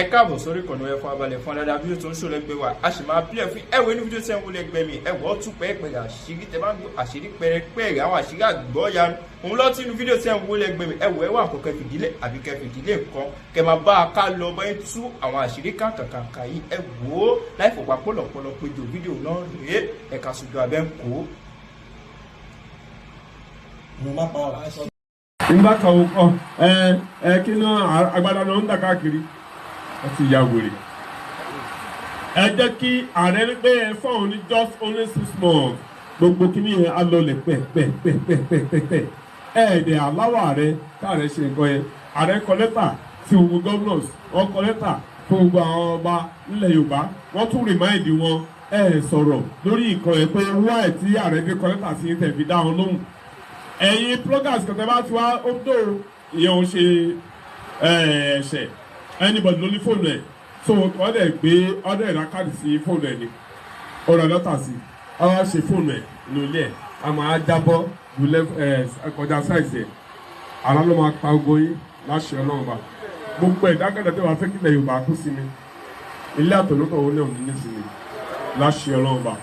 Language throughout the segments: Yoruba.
ẹ káàbọ̀ sórí ìkànnì ẹ fún abalẹ̀ fún adáadáa fídíò tó ń ṣòro ẹgbẹ́ wa a sì máa pílẹ̀ fún ẹwọ́ inú fídíò tí ẹ ń wọlé ẹgbẹ́ mi ẹwọ́ tún pẹ́ẹ́pẹ́rẹ́ àṣírí tẹ bá ń gbọ́ àṣírí pẹ́ẹ́pẹ́rẹ́ àwọn àṣírí àgbọ̀ọ́yanu òun lọ́ọ́ tí inú fídíò tí ẹ ń wọlé ẹgbẹ́ mi ẹwọ́ ẹwà àkọ́kọ́ fìdílé àbí kẹfìdílé nǹkan kẹ máa bá a ká lọ bọ́ tú àwọn àṣírí kàkàkàkà yìí ẹ wò ó láì fọ̀pá pọ̀lọ̀pọ̀lọ̀ péjọ fídíò náà rèé ẹ̀ka ṣùgbọ́n abẹ́ ń kó. nígbà kan ó kọ kí náà agbada ló ń dà káàkiri ẹ ti ya wèrè ẹ jẹ́ kí ààrẹ rí pé ẹ fún òun ní just only 6 months gbogbo kí nìyẹn á lọ lẹ pẹ́ẹ́pẹ́ẹ́pẹ́ẹ́pẹ́ ẹ̀ẹ́dẹ̀ aláwọ̀ ààrẹ káàrẹ ṣe nǹkan yẹn ààrẹ kọ lẹ́tà sí gbogbo governors wọ́n kọ lẹ́tà fún gbogbo àwọn ọba nílẹ̀ Yorùbá wọ́n tún remind wọn sọ̀rọ̀ lórí nǹkan yẹn pé wáyé tí ààrẹ fi kọ lẹ́tà sí tẹ̀ fi dá wọn lóhùn ẹ̀yin programs kẹtẹ bá ti wá ó dò ìyẹn ò ṣe ẹ̀ṣẹ̀ anybody ló ní fóònù ẹ̀ so ọ̀dẹ̀ gbé ọ̀dẹ̀ ìrákàdì sí fóònù ẹ̀ ni ọ̀rọ̀ lọ́tà sí ọ̀rọ̀ ṣe fóònù ẹ̀ lólẹ̀ ẹ̀ a máa jábọ́ lulẹ̀ kọjá sáìsì ẹ̀ àrà ló máa pa ogo yín láṣẹ Ọlọ́run bá gbogbo ìdákẹ́dẹ́ tó wà fẹ́ kílẹ̀ Yorùbá kú sí mi ilé àtọ̀lọ́tọ̀ wọn náà ní sí mi láṣẹ Ọlọ́run bá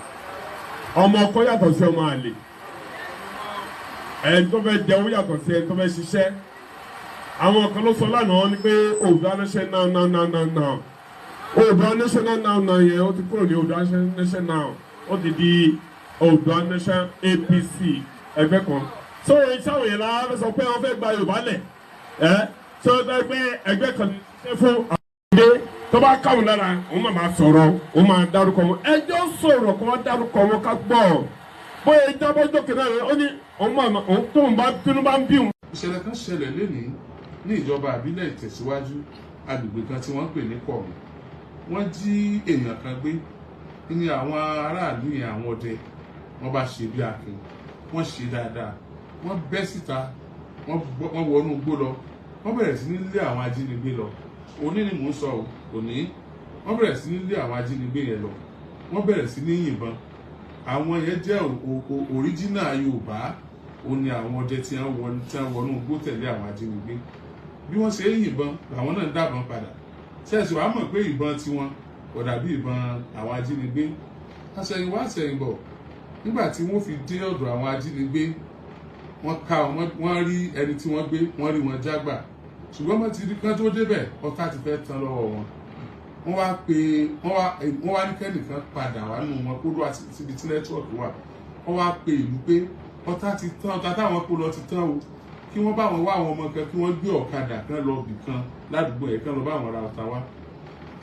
ọmọ ọkọ yàtọ̀ sí ọmọ àlè ẹni tó fẹ́ jẹun yàtọ̀ sí ẹni tó fẹ́ ṣiṣẹ́ àwọn kan ló sọ lánàá ni pé Oòduà nation now Oòduà nation now yẹn ó ti kúrò ní Oòduà nation now ó ti di Oòduà nation APC ẹgbẹ́ kan so ìṣàwọn yẹn la fẹ́ sọ pé wọ́n fẹ́ gba Yorùbá lẹ̀ so ẹgbẹ́ kan ṣe fún àwọn ọmọdé tó bá káwọn lára òun máa sọ̀rọ̀ òun máa dárúkọ wọn ẹjọ́ sọ̀rọ̀ kó wọ́n dárúkọ wọn ká gbọ́ bóyá ìjábọ̀ jókè náà rẹ̀ ó ní òun tó ń bá bínú bá ń bí òun. ìṣẹ̀lẹ̀ kan ṣẹlẹ̀ lénìí ní ìjọba àbílẹ̀ ìtẹ̀síwájú agbègbè kan tí wọ́n ń pè ní kọ̀ọ̀mù wọ́n jí èèyàn kan gbé ní àwọn aráàlú yẹn àwọn ọdẹ wọ́n bá ṣe bí akin wọ́n ṣe dáadáa wọ́n bẹ́ síta wọ́n wọnú igbó lọ wọ́n bẹ̀rẹ̀ sí ní lé àwọn ajínigbé lọ òní ni mò ń sọ òní wọ́n bẹ̀rẹ̀ sí ní lé àwọn ajínigbé yẹn lọ wọ́n bẹ̀rẹ̀ sí ní yìnbọn àwọn yẹn jẹ́ òríjínà Yorùbá òun ni àwọn ọdẹ tí wọ́n wọnú igbó tẹ̀lé àwọn ajínigbé bí wọ́n ṣe ń yìnbọn làwọn náà ń dàbọn padà ṣẹ́ẹ̀sì wàá mọ̀ pé ìbọn tiwọn kò dàbí ìbọn àwọn ajínigbé àṣẹ̀yìnwá àṣẹ̀yìnbọ̀ nígbà tí wọ́n fi dé ọ̀dọ̀ àwọn ajínigbé wọ́n rí ẹni tí wọ́n gbé wọ́n rí wọn jágbà ṣùgbọ́n wọ́n ti rí kán tó débẹ̀ ọ̀tá ti fẹ́ tán lọ́wọ́ wọn wọ́n wá ní kẹ́nìkan padà wá nù wọn kó lọ́wọ́ síbi tí nẹ́tíwọ̀kì wà wọ́n wá pe ìlú pé ọ̀tá ti tán ọ̀tá táwọn kó lọ ti tán o kí wọ́n bá wọn wá àwọn ọmọ kan kí wọ́n gbé ọ̀kadà kan lọ bì kan ládùúgbò ẹ̀ kan lọ bá wọn ra ọ̀tá wá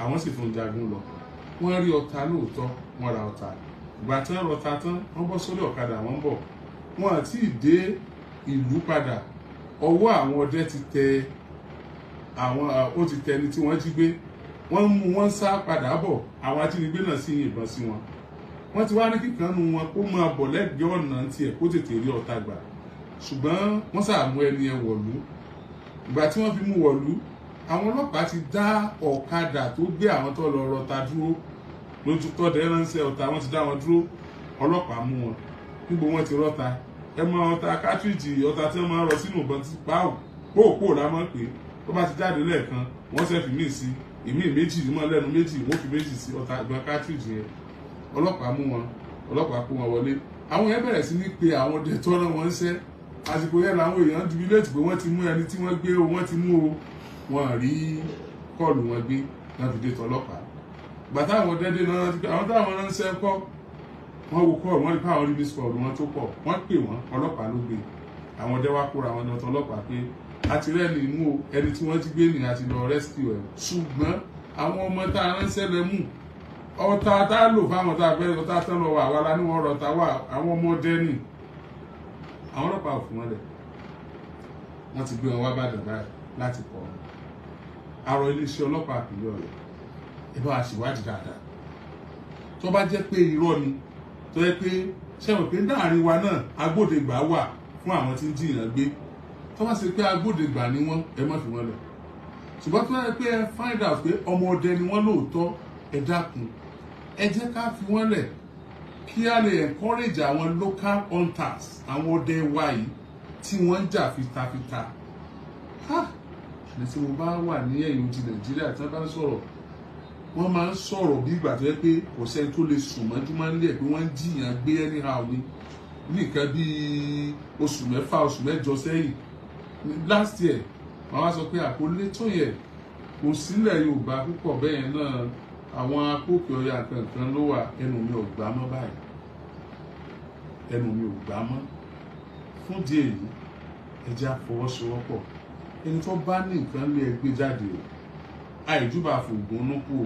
àwọn sì tún jagun lọ wọ́n rí ọ̀tá lóòótọ́ wọ́n ra ọ̀tá ìgbà tí wọ́n rọta tán wọ́n bọ́ sórí ọ̀kadà wọ́n bọ̀ wọ́n àti ìdé ìlú padà ọwọ́ àwọn ọdẹ ti tẹ àwọn ó ti tẹ ẹni tí wọ́n jí gbé wọ́n mú wọn sá padà bọ̀ àwọn ajínigbé náà sì yìnbọn sí wọn wọ́n ti wá ní kíkan nu wọn kó máa bọ̀ lẹ́gbẹ̀ẹ́ ọ̀nà tiẹ̀ kó tètè rí ọ̀tá gbà ṣùgbọ́n wọ́n sàmú ẹni ẹ wọ̀lú ìgbà tí wọ́n fi mú wọ̀lú àwọn ọlọ́pàá ti dá ọ̀kadà tó gbé àwọn tó lọ rọta dúró lójú tọ́dẹ̀ ránṣẹ́ ọ̀tá wọ́n ti dá wọn dúró ọlọ́pàá mú wọn níbo wọ́n ti rọta ẹ mọ ọ̀tá kátríjì ọ̀tá tí wọ́n máa ń rọ sínú ìbọn ti pa póòpó la máa ń pè tó bá ti jáde lẹ́ẹ̀kan wọ́n ṣe fi míì sí ìmíì méjì mọ́ lẹ́nu méjì wọ́n fi méjì sí ọ̀tá ìbọn kátríjì yẹn ọlọ́pàá mú wọn ọlọ́pàá kó wọn wọlé àwọn yẹn bẹ̀rẹ̀ sí ní pe àwọn ọdẹ tó rán wọn ṣẹ́ àsìkò yẹn làwọn èèyàn jubilate pé wọ́n ti mú ẹni tí wọ́n gbé o wọ́n ti mú o wọ́n rí kọ́ọ̀lù wọn gbé náà fi dé tọlọ́pàá gbàtà àwọn dẹ́dẹ́ náà àwọn táwọn ránṣẹ́ kọ́ wọ́n wo kọ́ọ̀lù wọ́n rí káwọn rí miss kọ́ọ̀lù wọn tó pọ̀ wọ́n pè wọ́n ọlọ́pàá ló gbé àwọn ọdẹ wá kóra wọn lọ tọlọ́pàá pé àtìrẹ́ni mú o ẹni tí wọ́n ti gbé ní àti lọ rescue ẹ̀ ṣùgbọ́n àwọn ọmọ tá a ránṣẹ́ lẹ mú ọ̀tá tá a lò fáwọn tá a fẹ́ ọ̀tá tán lọ wà wàlá ní wọ́n rọ̀ta wà àwọn ọmọdé nì àwọn ọlọ́pàá ò fún wọn lẹ̀ wọ́n ti gbé wọn wá bàdàn báyìí láti kọ́ àrò iléeṣẹ́ ọlọ́pàá àpìlẹ̀ Ọ̀yọ́ ẹ bá wa ṣèwádìí dáadáa tó bá jẹ́ pé irọ́ ni tó yẹ pé ṣẹ́wọ̀n pé láàrin wa náà agbódegbà wà fún àwọn tí ń jiyàn gbé tó bá ṣe pé agbódegbà ni wọ́n ẹ má fi wọ́n lẹ̀ ṣùgbọ́n tó yẹ pé ẹ find out pé ọmọ ọdẹ ni wọ́n lóòótọ́ ẹ dákun ẹ jẹ́ ká fi wọ́n lẹ̀ kí a lè encourage àwọn local hunters àwọn ọdẹ wa yìí tí wọ́n ń jà fitafita ní tí mo bá wà ní ẹ̀yìn ti Nàìjíríà tí wọ́n bá ń sọ̀rọ̀ wọ́n máa ń sọ̀rọ̀ bí ìgbà tó yẹ pé kò sẹ́ni tó lè sùn mọ́júmọ́ nílẹ̀ pé wọ́n ń jiyàn gbé anyhow ni ní nǹkan bíi oṣù 6 oṣù 8 sẹ́yìn last year wọ́n wá sọ pé àkọlé tó yẹ kò sílẹ̀ Yorùbá púpọ̀ bẹ́ẹ̀ náà àwọn akókè ọya kankan ló wà ẹnu mi ò gbà mọ́ báyìí ẹnu mi ò gbà mọ́ fún díẹ̀ yìí ẹ jẹ́ àfọwọ́sowọ́pọ̀ ẹni tó bá ní nǹkan lé ẹgbẹ́ jáde o àìjúbà fògùn núkú o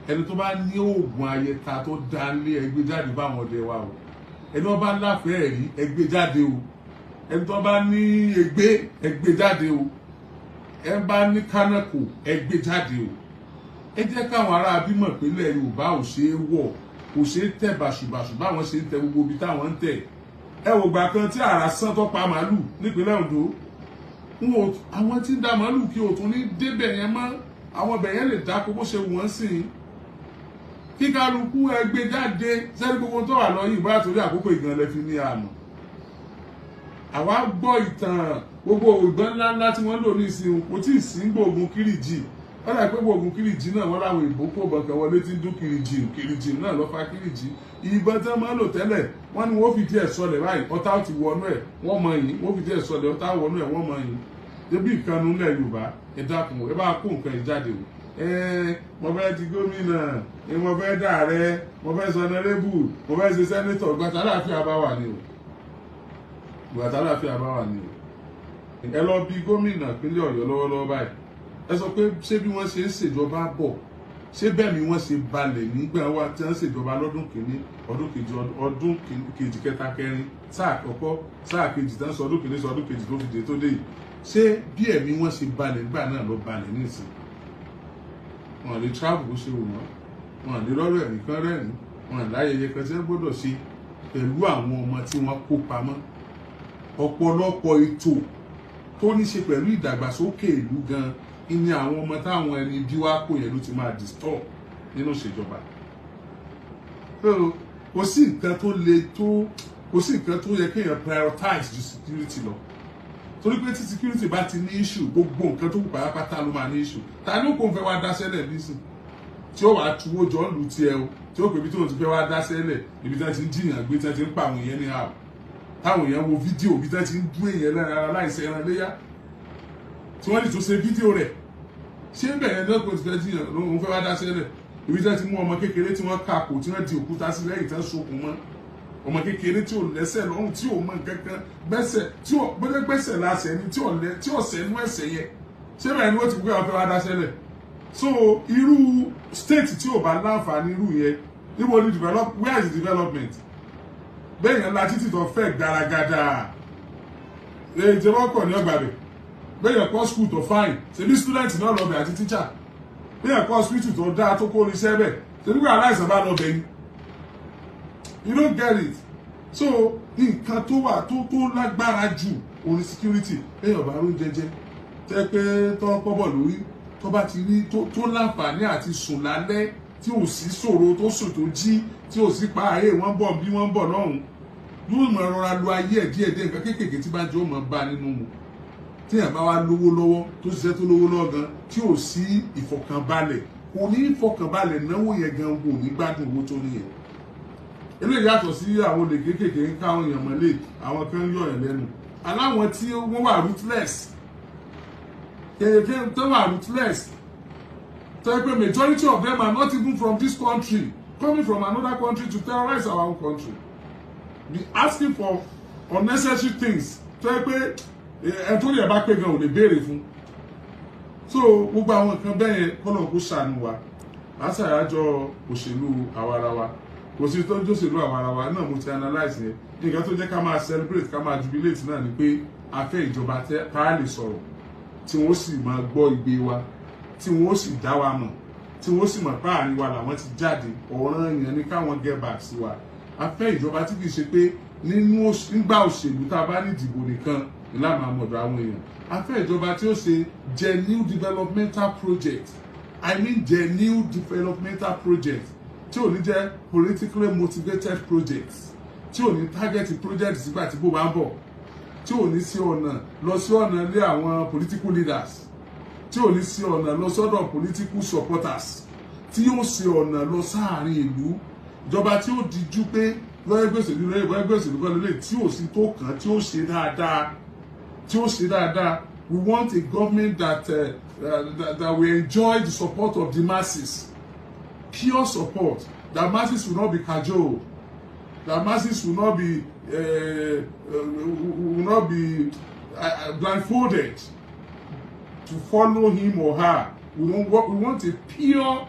ẹni tó bá ní oògùn ayẹta tó dá lé ẹgbẹ́ jáde báwọn ọdẹ wa o ẹni tó bá láfẹ̀ẹ́ rí ẹgbẹ́ jáde o ẹni tó bá ní ẹgbẹ́ jáde o ẹni bá ní kánákò ẹgbẹ́ jáde o ẹ jẹ́ káwọn ará bímọ ìpínlẹ̀ Yorùbá ò ṣe é wọ̀ kò ṣe é tẹ̀ bàṣùbàṣù báwọn ṣe ń tẹ gbogbo ibi táwọn ń tẹ̀ ẹ wò gbà kan tí àrà sán tó pa màálù nípínlẹ̀ Ondo àwọn tí ń da màálù kí o tún ní débẹ̀ yẹn mọ́ àwọn ọbẹ̀ yẹn lè dáko bó ṣe wọ́n sí i kí kálukú ẹgbẹ́ jáde sẹ́ni gbogbo tó wà lọ́yìn bóyá torí àkókò ìgànlẹ̀ fi ní àmọ́ àwa gbọ́ ìtàn gbogbo ìgbọ́n ńláńlá tí wọ́n lò ní ìsìn kò tí ì sí gbòògùn kírìjì wọ́n dà pé gbòògùn kírìjì náà wọ́n láwọn ìbò kó bọ̀kẹ́ wọlé tí ń dún kírìjì náà lọ́ fa kírìjì ìbọn tí wọ́n máa ń lò tẹ́lẹ̀ wọ́n ní wọ́n fi díẹ̀ sọlẹ̀ báyìí ọ̀tá ti wọnú ẹ̀ wọ́n mọ yìí wọ́n fi díẹ̀ sọlẹ̀ ọ̀tá wọnú ẹ̀ wọ́n mọ yìí débi ìkànnì ńlẹ̀ Yorùbá ẹ dákun ẹ bá kó nǹkan ìjáde o mo fẹ́ di gómìnà mo fẹ́ dààrẹ mo fẹ́ sọnẹrẹ́bù mo fẹ́ ṣe sẹ́nẹ́tọ̀ gbàtà láàfin àbáwà ni o gbàtà láàfin àbáwà ni o ẹ lọ bí gómìnà ìpínlẹ̀ Ọ̀yọ́ lọ́wọ́lọ́wọ́ báyìí ẹ sọ pé ṣé bí wọ́n ṣe ń ṣèjọba bọ̀ ṣé bẹ́ẹ̀ ni wọ́n ṣe balẹ̀ nígbà wa tí wọ́n ṣèjọba lọ́dún kìíní ọdún kejì ọdún kejì kẹta kẹrin sáà àkọ́kọ́ sáà kejì tán sọ ọdún kìíní sọ ọdún kejì tó fi dé tó dé yìí ṣé bí ẹ̀mí wọ́n ṣe balẹ̀ nígbà náà lọ balẹ̀ nísìn wọn lè travel bó ṣe wù wọ́n wọn lè rọ́rọ̀ ẹ̀rín kan rẹ́rìn wọn láyẹyẹ kan tí wọ́n gbọ́dọ̀ ṣe pẹ̀lú àwọn ọmọ tí wọ́n kó pamọ́ ọ̀pọ̀lọpọ̀ ètò tó ní ṣe pẹ̀lú ìdàgbàsókè ìlú gan ní àwọn ọmọ táwọn ẹni bí wá kó yẹn ló ti máa disturb nínú ìṣèjọba kò sí nǹkan tó le tó kò sí nǹkan tó yẹ kéèyàn prioritize ju security lọ torí pé tí security bá ti ní issue gbogbo nǹkan tó kù pátápátá ló máa ní issue ta ló kó ń fẹ́ wá dá sẹ́lẹ̀ nísìn tí ó wàá tuwó jọ ń lu tiẹ̀ o tí ó pè bí tí wọ́n ti fẹ́ wá dá sẹ́lẹ̀ ibi tí wọ́n ti ń jiyàn gbé tí wọ́n ti ń pa àwọn èèyàn ní ààbò táwọn èèyàn wo fídíò bí tí wọ́n ti ń dún èèyàn lára láìsẹ̀ ẹran léyà tí wọ́n lè tún ṣe fídíò rẹ̀ ṣé bẹ̀rẹ̀ náà kò ti fẹ́ jiyàn lóhun fẹ́ wá dá sẹ́lẹ̀ ibi tí wọ́n ti mú ọmọ kékeré tí wọ́n kà kò tí wọ́n di òkúta sí lẹ́yìn tí wọ́n sokùn mọ́ ọmọ kékeré tí ò lẹ́sẹ̀ lọ́rùn tí ò mọ kankan gbẹ́sẹ̀ tí ò gbẹ́dẹ́ gbẹ́sẹ̀ lásẹ̀ ni tí ò sẹ́nu ẹ̀sẹ̀ yẹn ṣé bẹ̀rẹ̀ ni wọ́n ti gbé wọn fẹ́ wá dá sẹ́lẹ̀ so irú state tí ò bá láǹfààní irú yẹn níbo ni where is the development bẹ́ẹ̀ yẹn la títí tó fẹ́ garagada ìjọba ọkọ̀ ní ọgbà rẹ̀ bẹ́ẹ̀ yẹn kọ́ school tó fine ṣebí student náà lọ bẹ̀ àti teacher bẹ́ẹ̀ yẹn kọ́ hospital tó dáa tó kó oníṣẹ́ bẹ̀ ṣebí wà aláìsàn bá lọ bẹ̀ yín you don't get it so nǹkan tó wà tó lágbára jù òní security bẹ́ẹ̀ ọ̀bá ló jẹjẹ tẹ́ pé tó pọ́bọ̀ lórí tó bá ti rí tó láǹfààní àti sùn lálẹ́ tí ò sí ṣòro tó sùn tó jí tí ò sí pa ayé wọ́n bọ̀ bí wọ́n bọ̀ lọ́hùn yóò mọ̀ rọra lu ayé ẹ̀ díẹ̀díẹ̀ nǹkan kéékèèké tí bá jẹ́ ó mọ̀ bá nínú mu tí ẹ̀ bá wá lówó lọ́wọ́ tó ṣiṣẹ́ tó lówó lọ́wọ́ gan tí ò sí ìfọ̀kànbalẹ̀ kò ní ìfọ̀kànbalẹ̀ náwó yẹn gan kò ní gbádùn owó tó níyẹn eléyìí yàtọ̀ sí àwọn olè kéékèèké ń káwọn èèyàn mọ́lẹ̀ àwọn kan ń yọ̀ ẹ̀ lẹ́nu aláwọn tí wọ́n wà ruthless kéèké tó wà ruthless tó yẹ pé majority of them are not even from this country coming from another country to terrorize our own country be asking for unnecessary things tó yẹ pé ẹ tó yẹ bá pé gan ò lè béèrè fún so gbogbo àwọn nǹkan bẹ́ẹ̀ yẹn kọ́nà kó ṣàánú wa àṣàyájọ́ òṣèlú àwarawa kò sí tó ń jòṣèlú àwarawa náà mo ti analyse yẹn nǹkan tó jẹ́ ká máa celebrate ká máa jubilate náà ni pé a fẹ́ ìjọba ká lè sọ̀rọ̀ tí wọ́n sì máa gbọ́ igbe wa tí wọ́n sì dá wa mọ̀ tí wọ́n sì mọ̀ pé àárín wa làwọn ti jáde ọ̀ràn èèyàn ní káwọn get back sí wa a fẹ́ ìjọba tí kì í ṣe pé nígbà òṣèlú tá a bá ní ìdìbò nìkan ìlànà àmọ̀dọ̀ àwọn èèyàn a fẹ́ ìjọba tí ó ṣe genuine developmental project I mean genuine developmental project tí ò ní jẹ́ politically motivated projects tí ò ní target project sígbà tí bó bá ń bọ̀ tí ò ní sí ọ̀nà lọ sí ọ̀nà ilé àwọn political leaders tí ò ní sí ọ̀nà lọ sọ́dọ̀ political supporters, tí yóò ṣe ọ̀nà lọ sáàrin ìlú, ìjọba tí ó dijú pé lọ́yẹ́ gbèsè ní lọ́yẹ́ ìbọn gbèsè ní kọ́lé tí ò sí tó kàn tí ó ṣe dáadáa, we want a government that will enjoy the support of the masses, pure support. The masses will not be cajoled. The masses will not be blindfolded to follow him or her. We want a pure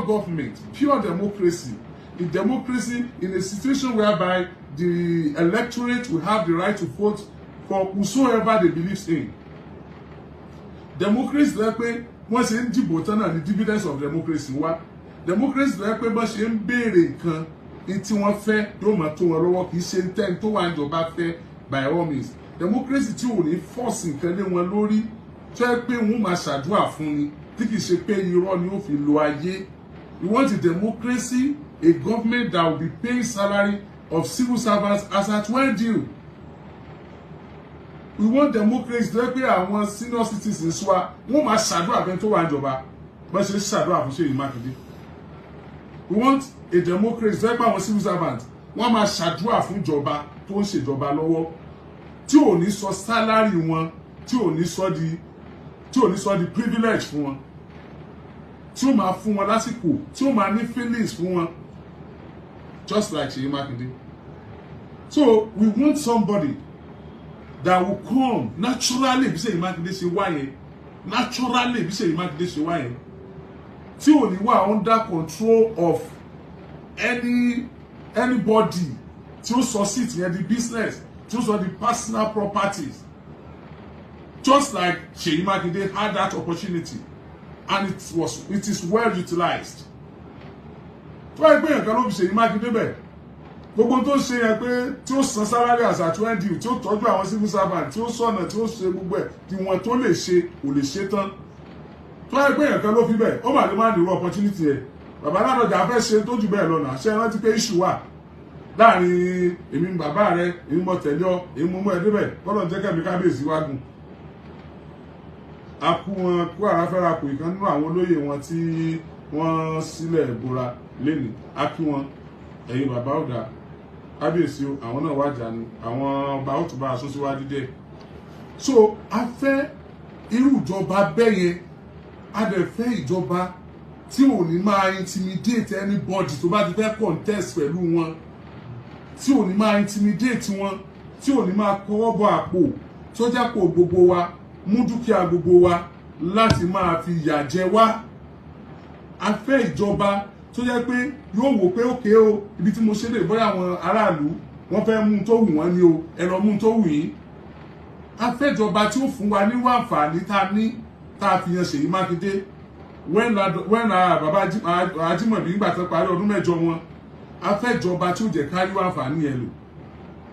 government, pure democracy. A democracy in a situation whereby the electorate will have the right to vote for whosoever they believe in. Democracy lẹ́ pé wọ́n ṣe ń dìbò tán náà ní dividends of democracy wá. Democracy lẹ́ pé bọ́n ṣe ń béèrè nǹkan ní tí wọ́n fẹ́ yóò máa tó wọn lọ́wọ́, kì í ṣe ń tẹ́ tó wà níjọba fẹ́ by all means. Democracy tí ò ní force nǹkan lé wọn lórí tó yẹ pé wọ́n máa ṣàdúrà fún ni tí kì í ṣe pé irọ́ ni ó fi lo ayé. We want a democracy, a government that will be paying salary of civil servants as at when due. We want democracy tó yẹ pé àwọn senior citizens wa wọ́n máa ṣàdúrà fẹ́ tó wà níjọba bọ́n ṣe ṣàdúrà fún Ṣèyí Mákindé. We want a democracy tó yẹ pé àwọn civil servants wọ́n máa ṣàdúrà fún ìjọba tó ń ṣèjọba lọ́wọ́ tí ò ní sọ salary wọn tí ò ní sọ di privilege fún wọn, tí ó máa fún wọn lásìkò, tí ó máa ní feelings fún wọn, just like Ṣèyí Mákindé. So we want somebody that will come naturally bí Ṣèyí Mákindé ṣe wá yẹn, naturally bí Ṣèyí Mákindé ṣe wá yẹn, tí ò ní wà under control of anybody, tí ó sọ sí ìtìyẹn di business, tí ó sọ di personal properties, just like Ṣèyí Mákindé had that opportunity and it is well utilized. Wọ́n gbé yẹn kan ló fi Ṣèyí Mákindé bẹ̀ gbogbo tó ṣe yẹn pé tí ó san salary as at when due, tí ó tọ́jú àwọn civil servant, tí ó sọ̀nà, tí ó ṣe gbogbo ẹ̀ tí wọ́n tó lè ṣe kò lè ṣe tán. Wọ́n gbé yẹn kan ló fi bẹ̀ ó mà lè má nírú opportunity ẹ̀. Bàbá Ládọjà fẹ́ ṣe tó jù bẹ́ẹ̀ lọ́nà, ṣé ẹ rántí pé issue wà láàrin èmi bàbá rẹ, èmi mo tẹ̀lé ọ, èmi mo mú ẹ débẹ̀, kọ́lọ̀ jẹ́ kẹ́mi kábíyèsí wágùn. A kú wọn kú àràfẹ́ra kò ìkan nínú àwọn olóyè wọn tí wọ́n sílẹ̀ bora lẹ́nu. A kí wọn ẹ̀yin bàbá ọ̀dà kábíyèsí o, àwọn náà wájà ni àwọn ọba ó tún bá aṣọ síwájú dé. So a fẹ́ irú ìjọba bẹ́ẹ̀ yẹn, a dẹ̀ fẹ́ ìjọba tí ò ní máa intimidate anybody tó bá ti fẹ́ contest pẹ̀lú wọn, tí ò ní máa intimidate wọn, tí ò ní máa kọ́wọ́ bọ àpò tó jẹ́ kó gbogbo wa, mú dúkìá gbogbo wa láti máa fi ìyà jẹ wá. A fẹ́ ìjọba tó jẹ́ pé yóò wò pé òkè o, ibi tí mo ṣe lè bóyá àwọn aráàlú wọ́n fẹ́ mú tó wù wọ́n ni o, ẹ lọ mú tó wù yín. A fẹ́ ìjọba tí ó fún wa nírú àǹfààní tá a fi yan Ṣèyí Mákindé when bàbá Ajímọ̀bí nígbà tó parí ọdún mẹ́jọ wọn. A fẹ́ ìjọba tí ó jẹ́ ká rí àǹfààní yẹn lò,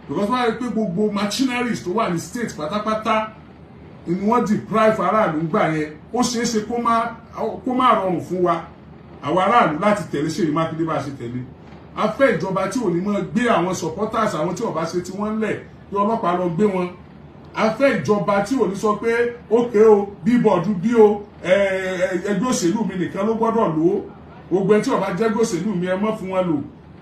because wọ́n rí pé gbogbo machineries tó wà ní state pátápátá ni wọ́n deprive aráàlú gbà yẹn. Ó ṣeé ṣe kó má rọrùn fún wa àwọn aráàlú láti tẹ̀lé Ṣèyí Mákindé bá ṣe tẹ̀lé. A fẹ́ ìjọba tí ò ní mọ́ gbé àwọn supporters, àwọn tí ó bá ṣe tí wọ́n lẹ̀ kí ọlọ́pàá lọ gbé wọn. A fẹ́ ìjọba tí ò ní sọ pé ókè o, bíbọ̀dù bí o, ẹgbẹ́ òṣèlú mi nìkan ló gbọ́dọ̀ lò ó, gbogbo ẹ tí ó bá jẹ́ ẹgbẹ́ òṣèlú mi ẹ mọ́ fún wọn lò.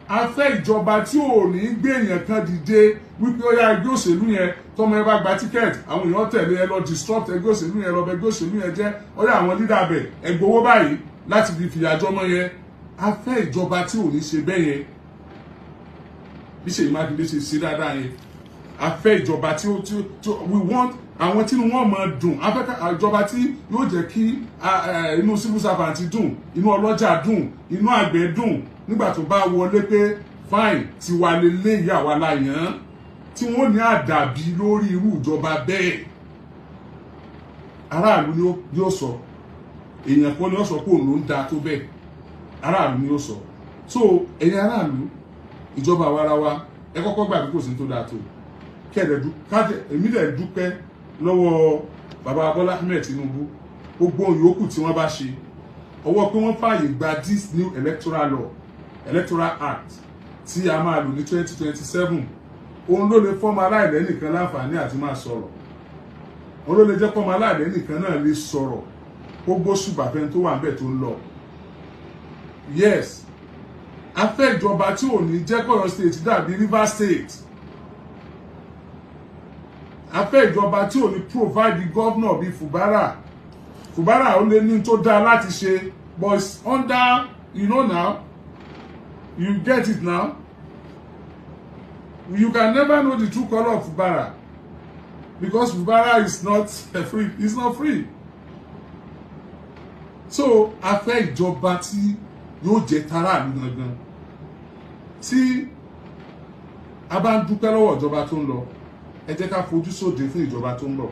A fẹ́ ìjọba tí ò ní gbé èèyàn kan dìde wípé ó yá ẹgbẹ́ òṣèlú yẹn tọmọ ẹ bá gba tíkẹ́ẹ̀tì àwọn èèyàn tẹ̀lé ẹ lọ disrupt ẹgbẹ́ òṣèlú yẹn, lọ bẹ ẹgbẹ́ òṣèlú yẹn jẹ́, ó yá àwọn leader bẹ̀ ẹ gbowó báyìí láti fi fìyà jọmọ yẹn. A fẹ́ ìjọba tí ò ní ṣe bẹ́ẹ̀ yẹn bí Ṣèyí Mákindé ṣe ṣe dáadáa yẹn. A fẹ́ ìjọba tí we want àwọn tí wọ́n máa dùn. A fẹ́ ìjọba tí yóò jẹ́ kí inú civil servant dùn, inú ọlọ́jà dùn, inú àgbẹ̀ dùn nígbà tó bá wọlé pé fine tiwa lélẹ̀ ìyàwó aláyàn, tí wọ́n ní àdàbí lórí irú ìjọba bẹ́ẹ̀. Aráàlú ni ó sọ, èèyàn kan ni ó sọ pé òun ló ń da tó bẹ́ẹ̀, aráàlú ni ó sọ. So ẹ̀yin aráàlú, ìjọba àwarawa ẹ kọ́kọ́ gbà pé kò sí tó dáa tó, èmi dẹ̀ dúpẹ́ lọ́wọ́ bàbá Bọ́lá Ahmed Tinubu, gbogbo yòókù tí wọ́n bá ṣe ọwọ́ pé wọ́n fààyè gba this new electoral law, electoral act tí a máa lò ní 2027, òun ló lè fọ́mọ aláìlẹ́nìkan láǹfààní àti máa sọ̀rọ̀. wọn ló lè jẹ́ pọ́nmọ aláàlẹ́ nìkan náà lè sọ̀rọ̀ ó gbóṣùbà fẹ́ni tó wà níbẹ̀ tó ń lọ. Yes, a fẹ́ ìjọba tí ò ní jẹ́ kọ́yọ̀ state dàbí Rivers State. A fẹ́ ìjọba tí ò ní provide the governor bíi Fubara. Fubara ó lé ní tó dáa láti ṣe, but it's under, you know now, you get it now. You can never know the true color of Fubara because Fubara is not free. It's not free. So a fẹ́ ìjọba tí yóò jẹ́ tara mi gangan. Tí a bá ń dúpẹ́ lọ́wọ́ ìjọba tó ń lọ, ẹ jẹ́ ká fojú sóde fún ìjọba tó ń bọ̀.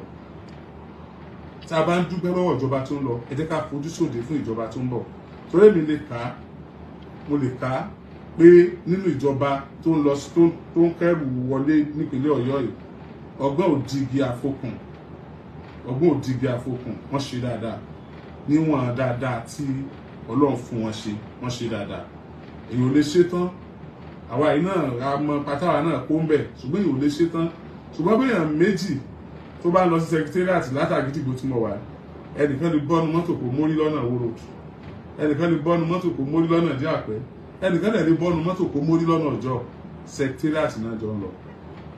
Tí a bá ń dúpẹ́ lọ́wọ́ ìjọba tó ń lọ, ẹ jẹ́ ká fojú sóde fún ìjọba tó ń bọ̀. Torí mi lè kà á, mo lè kà á pé nínú ìjọba tó ń lọ tó ń kẹ́rù wọlé nípínlẹ̀ Ọ̀yọ́ yìí, ọgbọ́n òdìgí àfokùn wọ́n ṣe dáadáa níwọ̀n dáadáa tí Ọlọ́run fún wọn ṣe, wọ́n ṣe dáadáa. Èyàn ò lè ṣe tán, àwa yìí náà àmọ́ pátáwa náà kó ń bẹ̀, ṣùgbọ́n èyàn ò lè ṣe tán. Ṣùgbọ́n bí èèyàn méjì tó bá lọ sí secretariat látàgídìgbò tí mo wà, ẹnìkan lè bọ́nu mọ́tò kó mórí lọ́nà wóró, ẹnìkan lè bọ́nu mọ́tò kó mórí lọ́nà dí àpẹ́, ẹnìkan lè bọ́nu mọ́tò kó mórí lọ́nà ọjọ́. Secretariat náà jọ ń lọ,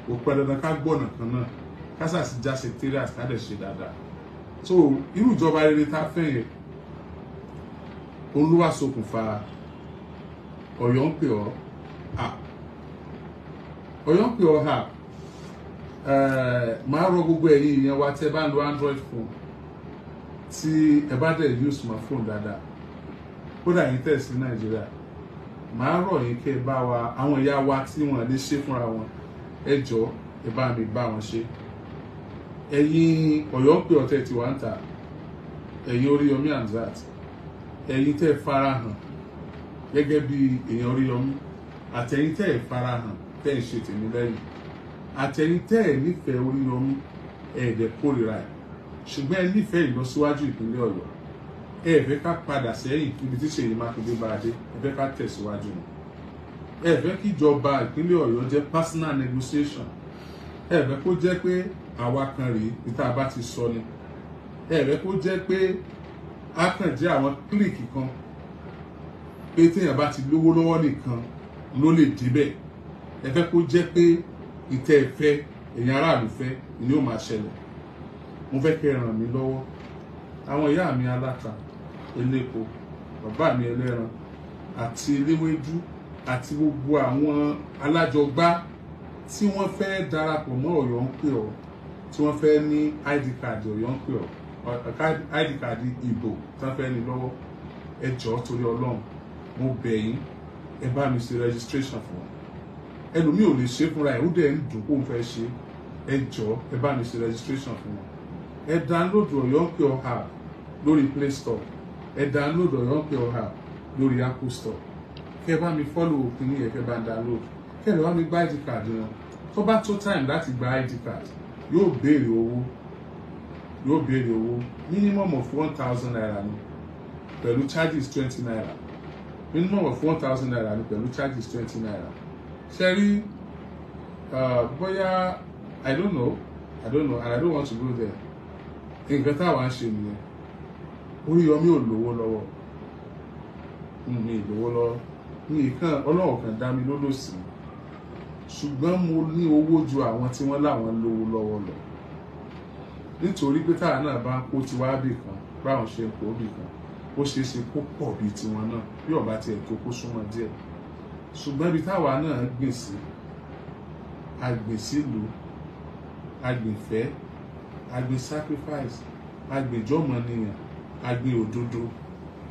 kò pẹ́ dandan ká gbọ́nà kan náà, ká sàsì já secretariat ká dẹ̀ ṣe dáadáa. So irú ìjọba rere tá fẹ́ yẹn, òun ló wá ṣokùnfà Ọ̀yọ́ ń pè ọ́ Ọ̀yọ́ ń pè ọ́ máa rọ gbogbo ẹ̀yin ìyẹn wa tẹ́ bá ń lo Android phone tí ẹ bá dẹ̀ use smartphone dáadáa, kódà yín tẹ̀ sí Nàìjíríà, máa rọ̀ yín kẹ́ ẹ bá wa àwọn ìyá wa tí wọ́n lè ṣe fúnra wọn, ẹ jọ̀ọ́ ẹ bá mi bá wọn ṣe. Ẹ̀yin Ọ̀yọ́ ń pè ọ́ tẹ́ ti wá ń ta, ẹ̀yin Oríyọmí Hamzat, ẹ̀yin tẹ́ farahàn gẹ́gẹ́ bí èèyàn Oríyọmí, àtẹ̀yin tẹ́ farahàn tẹ́ ń ṣe tèmi lẹ́yìn, àtẹ̀yin tẹ́ nífẹ̀ẹ́ Oríyọmí ẹ̀ẹ́dẹ̀ kórìíra ẹ̀, ṣùgbọ́n ẹ nífẹ̀ẹ́ ìlọsíwájú ìpínlẹ̀ Ọ̀yọ́, ẹ fẹ́ ká padà sẹ́yìn níbi tí Ṣèyí Mákindé bá dé, ẹ fẹ́ ká tẹ̀síwájú ni. Ẹ fẹ́ kí ìjọba ìpínlẹ̀ Ọ̀yọ́ jẹ́ personal negotiation, ẹ fẹ́ kó jẹ́ pé àwa kan rèé ní tá a bá ti sọ ni, ẹ fẹ́ kó jẹ́ pé a kàn jẹ́ àwọn kílìkì kan pé téèyàn bá ti lówó lọ́wọ́ nìkan ló lè débẹ̀, ẹ fẹ́ kó jẹ́ pé ìtẹ́ ẹ̀fẹ́ ẹ̀yin aráàlú fẹ́ ni yóò máa ṣẹlẹ̀. Mo fẹ́ kẹ́ ràn mí lọ́wọ́, àwọn ìyá mi aláta elépo, bàbá mi ẹlẹ́ran àti eléwédú àti gbogbo àwọn alájọgbá tí wọ́n fẹ́ darapọ̀ mọ́ Ọ̀yọ́ ń pè ọ́, tí wọ́n fẹ́ ní ID card Ọ̀yọ́ ń pè ọ́, ID card ìbò tí wọ́n fẹ́ ní lọ́wọ́, ẹ jọ̀ọ́ torí Ọlọ́run mo bẹ̀ yín, ẹ bá mi ṣe registration fún wọn. Ẹlòmíì ò lè ṣe fúnra ẹ̀, ó dẹ̀ ń dùn kó ń fẹ́ ṣe, ẹ jọ̀ọ́ ẹ bá mi ṣe registration fún wọn. Ẹ download Ọ̀yọ́ ń pè ọ́ app lórí Play Store, ẹ download Ọ̀yọ́ ń pè ọ́ app lórí Apple Store, kẹ́ ẹ bá mi follow òpin yẹn, kẹ́ ẹ bá download, kẹ́ ẹ bá mi gba ID card wọn. Tó bá tó time láti gba ID card, yóò béèrè owó, minimum of 1,000 naira ni pẹ̀lú charges 20 naira, minimum of 1,000 naira ni pẹ̀lú charges 20 naira. Ṣé rí bóyá I don't know and I don't want to go there. Nǹkan táwa ń ṣe nìyẹn. Oríyọmí ò lówó lọ́wọ́, mi lówó lọ́wọ́, mi ìkan Ọlọ́run kan dá mi lólòsì, ṣùgbọ́n mo ní owó ju àwọn tí wọ́n láwọn lówó lọ́wọ́ lọ. Nítorí pé táwa náà bá ń kó tiwa bì kan báwọn ṣe ń kó bì kan, ó ṣeé ṣe kó pọ̀ bíi tiwọn náà bí ọba tiẹ̀ tó kó súnmọ́ díẹ̀. Ṣùgbọ́n ibi táwa náà gbìn sí, àgbìn sílùú, àgbìn fẹ́, àgbìn sacrifice, àgbìn jọmọnìyàn, àgbìn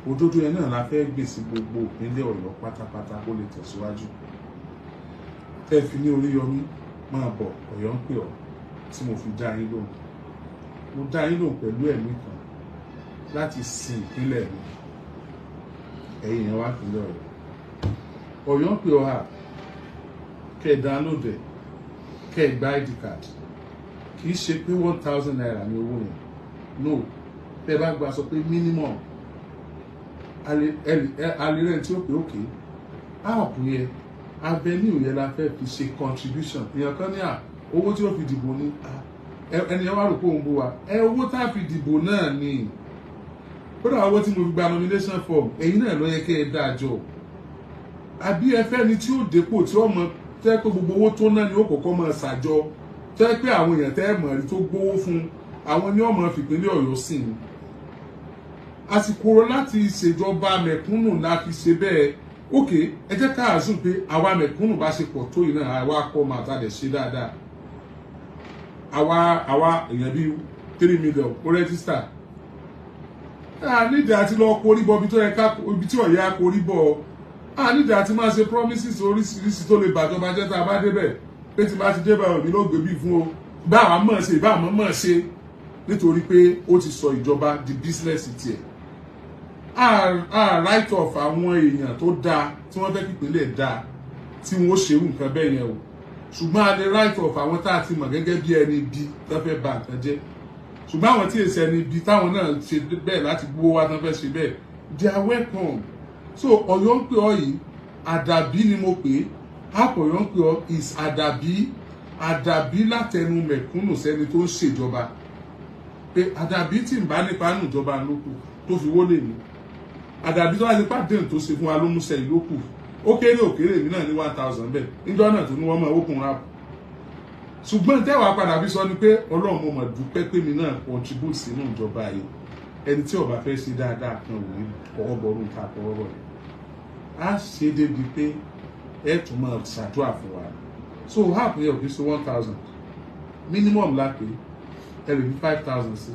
òdodo yẹn náà la fẹ́ gbìn sí gbogbo ìpínlẹ̀ Ọ̀yọ́ pátápátá kó lè tẹ̀síwájú. Tẹ́ fi ní Oríyọmí máa bọ̀ Ọ̀yọ́ ń pè ọ́ tí mo fi dá yín lóhùn. Mo dá yín lóhùn pẹ̀lú ẹ̀mí kan láti sin ìpínlẹ̀ mi, ẹ̀yin yẹn wá ìpínlẹ̀ Ọ̀yọ́. Ọ̀yọ́ ń pè ọ́ app, kẹ́ ẹ download ẹ̀, kẹ́ ẹ gba ID card. Kì í ṣe pé 1,000 naira ní owó yẹn, no. Tẹ́ ẹ bá gba sọ pé minimum, alẹ́rẹ́ tí ó pè ókè app yẹn avenue yẹn la fẹ́ fi ṣe contribution. Èèyàn kan ní owó tí ó fi dìbò ní ẹni ẹ wá rò pé òun bó wa owó tá a fi dìbò náà ni kódà owó tí mo fi gba nomination form ẹ̀yin náà ló yẹ kẹ́ ẹ dájọ́ àbí ẹ fẹ́ ni tí ó dépò tí ọmọ tẹ́ pé gbogbo owó tó ná ni ó kọ́kọ́ máa ṣàjọ tẹ́ pé àwọn èèyàn tẹ́ mọ̀ rí tó gbówó fún àwọn ni ọmọ fìpínlẹ̀ Ọ̀yọ́ sí ni àsìkò láti ṣèjọba mẹ̀kúnnù la fi ṣe bẹ́ẹ̀ ok ẹ jẹ́ ká àzùn pé àwa mẹ̀kúnnù bá ṣe pọ̀ tó yìí náà àwa kọ́ máa ta dẹ̀ ṣe dáadáa àwa èèyàn bíi 3 million ó rẹ́gísítà nídìí àti lọ korí bọ ibi tí ọ̀yẹ́ korí bọ̀ nídìí àti máa ṣe promises oríṣiríṣi tó lè bàjọba jẹ́ tá a bá débẹ̀ pé tí bá ti débẹ̀ òní ló gbé bí fún o bá àwọn mọ̀ ṣe bá àwọn mọ̀ ṣe nítorí pé ó ti sọ ìjọba di business tiẹ̀ right of àwọn èèyàn tó dáa tí wọ́n fẹ́ kí ìpínlẹ̀ dáa tí wọ́n ṣerú nǹkan bẹ́ẹ̀ yẹn o ṣùgbọ́n a lè right of àwọn tá a ti mọ̀ gẹ́gẹ́ bí ẹni bí tó fẹ́ bà nǹkan jẹ́ ṣùgbọ́n àwọn tí èsì ẹni bí táwọn náà ṣe bẹ́ẹ̀ láti gbówó wá tán fẹ́ ṣe bẹ́ẹ̀ they are welcome so Ọ̀yọ́ ń pè ọ́ yìí àdàbí ni mo pè é àpò Ọ̀yọ́ ń pè ọ́ is àdàbí látẹnu mẹ̀kúnnù sẹ́ni tó ń ṣèjọba pé àdàbí tí ń bá nípa nù ìjọba lókù tó fi wọlé mi àdàbí tó wá sí pàdé tó ṣe fún wa ló mú sẹ́yìn lókù ó kéré òkèrè mi náà ní 1000 bẹ́ẹ̀ níjọ́ náà tó ní wọ́n mọ̀ ókun rap ṣùgbọ́n tẹ́wàá padà bí sọ ni pé Ọlọ́run mo mọ̀ dúpẹ́ pé mi náà contribute sínú ìjọba yìí ẹni tí ó bá fẹ́ ṣe dáadáa kan ò ní kọ́wọ́ bọ̀rù nǹkan àkọ́wọ́ bọ̀ á ṣe débi pé ẹ tún máa ṣàdúrà fún wa so half yẹ òkè sí 1000 minimum lápè ẹ lè fi 5000 sí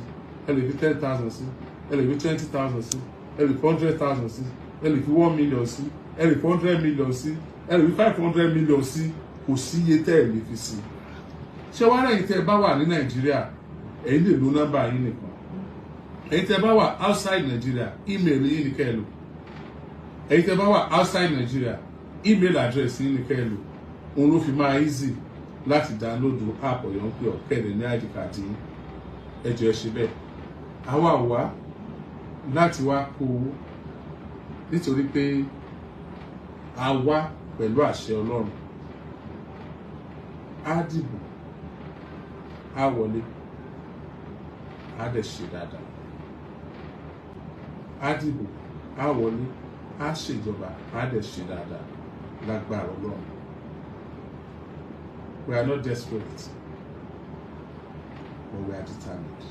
ẹ lè fi 10000 sí ẹ lè fi 20000 sí ẹ lè fi 100,000 sí ẹ lè fi 1 million sí ẹ lè fi 100 million sí ẹ lè fi 500 million sí kò sí iye tẹ́ ẹ lè fi sí ṣé wàá lẹ́yìn tẹ́ ẹ bá wà ní Nàìjíríà ẹ̀yin lè lo nọ́mbà yín nìkan ẹ̀yin tẹ́ ẹ bá wà outside Nigeria email yín ni kẹ́ ẹ lò ẹ̀yin tẹ́ ẹ bá wà outside Nigeria email address yín ni kẹ́ ẹ lò òun ló fi máa easy láti download app Ọ̀yọ́ ń pè ọ́ kẹ́ẹ̀dẹ̀ ní ID card yín ẹ jọ̀ọ́ ẹ ṣe bẹ́ẹ̀ àwa wá láti wá kó owó nítorí pé a wá pẹ̀lú àṣẹ Ọlọ́run á dìbò á wọlé á dẹ̀ ṣe dáadáa á dìbò á wọlé á ṣèjọba á dẹ̀ ṣe dáadáa lágbára Ọlọ́run. We are not desperate, but we are determined.